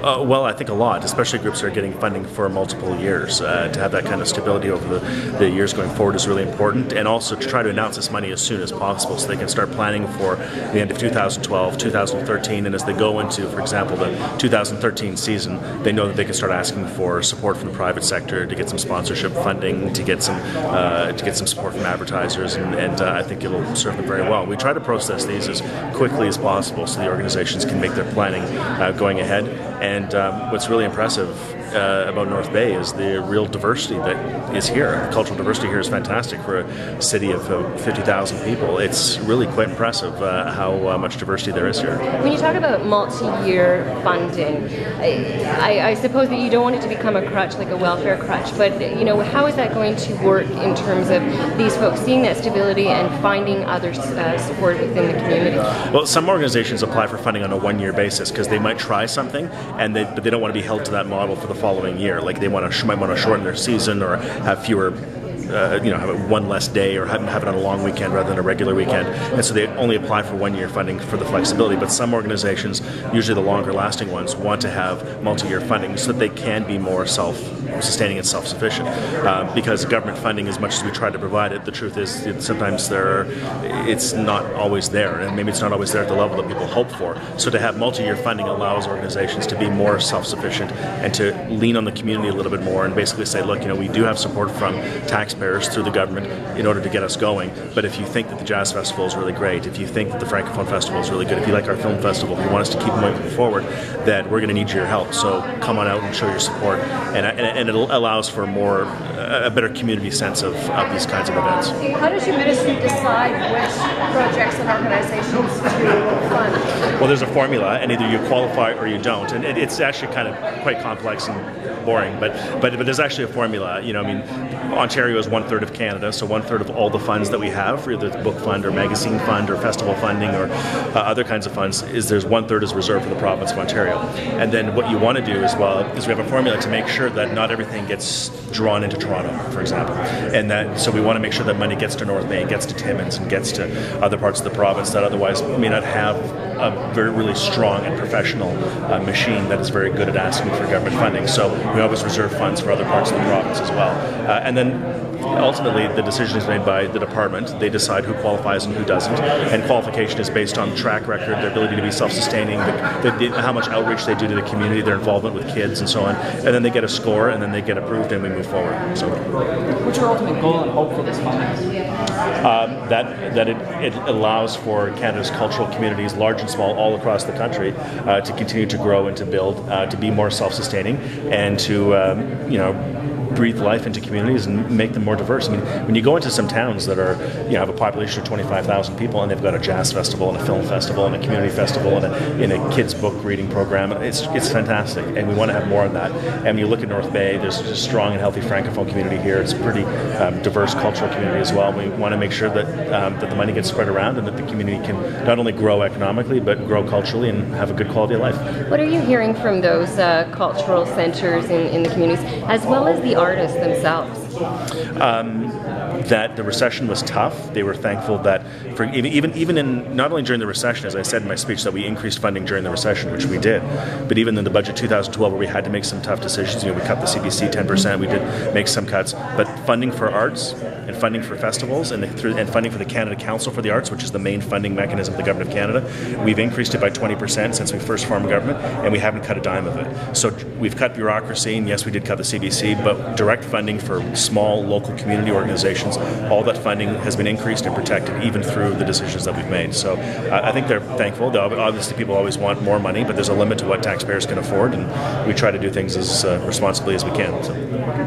Well, I think a lot, especially groups that are getting funding for multiple years. To have that kind of stability over the years going forward is really important, and also to try to announce this money as soon as possible so they can start planning for the end of 2012, 2013, and as they go into, for example, the 2013 season, they know that they can start asking for support from the private sector to get some sponsorship funding, to get some support from advertisers, and I think it'll serve them very well. We try to process these as quickly as possible so the organizations can make their planning going ahead. And what's really impressive about North Bay is the real diversity that is here. The cultural diversity here is fantastic for a city of 50,000 people. It's really quite impressive how much diversity there is here. When you talk about multi-year funding, I suppose that you don't want it to become a crutch, like a welfare crutch, but how is that going to work in terms of these folks seeing that stability and finding other support within the community? Well, some organizations apply for funding on a one-year basis because they might try something, but they don't want to be held to that model for the following year. Like they might want to shorten their season or have fewer have one less day or have it on a long weekend rather than a regular weekend. And so they only apply for 1 year funding for the flexibility. But some organizations, usually the longer lasting ones, want to have multi-year funding so that they can be more self-sustaining and self-sufficient. Because government funding, as much as we try to provide it, the truth is sometimes it's not always there, and maybe it's not always there at the level that people hope for. So to have multi-year funding allows organizations to be more self-sufficient and to lean on the community a little bit more and basically say, look, we do have support from taxpayers through the government in order to get us going. But if you think that the Jazz Festival is really great, if you think that the Francophone Festival is really good, if you like our film festival, if you want us to keep moving forward, that we're going to need your help. So come on out and show your support. And it allows for a better community sense of these kinds of events. How does your ministry decide which projects and organizations to fund? Well, there's a formula, and either you qualify or you don't. And it's actually kind of quite complex and boring, but there's actually a formula. Ontario is 1/3 of Canada, so 1/3 of all the funds that we have, for either the book fund or magazine fund or festival funding or other kinds of funds, there's 1/3 is reserved for the province of Ontario. And then what you want to do as well is we have a formula to make sure that not everything gets drawn into Toronto, for example. And so we want to make sure that money gets to North Bay, gets to Timmins, and gets to other parts of the province that otherwise may not have a really strong and professional machine that is very good at asking for government funding. So we always reserve funds for other parts of the province as well. And then ultimately the decision is made by the department. They decide who qualifies and who doesn't. And qualification is based on track record, their ability to be self-sustaining, how much outreach they do to the community, their involvement with kids and so on. And then they get a score and then they get approved and we move forward. So, what's your ultimate goal and hope for this funding? That it allows for Canada's cultural communities, large and small, all across the country, to continue to grow and to build, to be more self-sustaining, and to breathe life into communities and make them more diverse. When you go into some towns that are have a population of 25,000 people and they've got a jazz festival and a film festival and a community festival and a kids book reading program, it's fantastic, and we want to have more of that. And when you look at North Bay, there's a strong and healthy Francophone community here. It's a pretty diverse cultural community as well. We want to make sure that that the money gets spread around and that the community can not only grow economically but grow culturally and have a good quality of life. What are you hearing from those cultural centres in the communities, as well as the artists themselves? That the recession was tough. They were thankful that even in not only during the recession, as I said in my speech, that we increased funding during the recession, which we did, but even in the budget 2012 where we had to make some tough decisions. We cut the CBC 10%. We did make some cuts, but funding for arts and funding for festivals and funding for the Canada Council for the Arts, which is the main funding mechanism of the Government of Canada, we've increased it by 20% since we first formed government, and we haven't cut a dime of it. So we've cut bureaucracy, and yes, we did cut the CBC, but direct funding for small local community organizations, all that funding has been increased and protected even through the decisions that we've made. So I think they're thankful. Obviously people always want more money, but there's a limit to what taxpayers can afford, and we try to do things as responsibly as we can. So.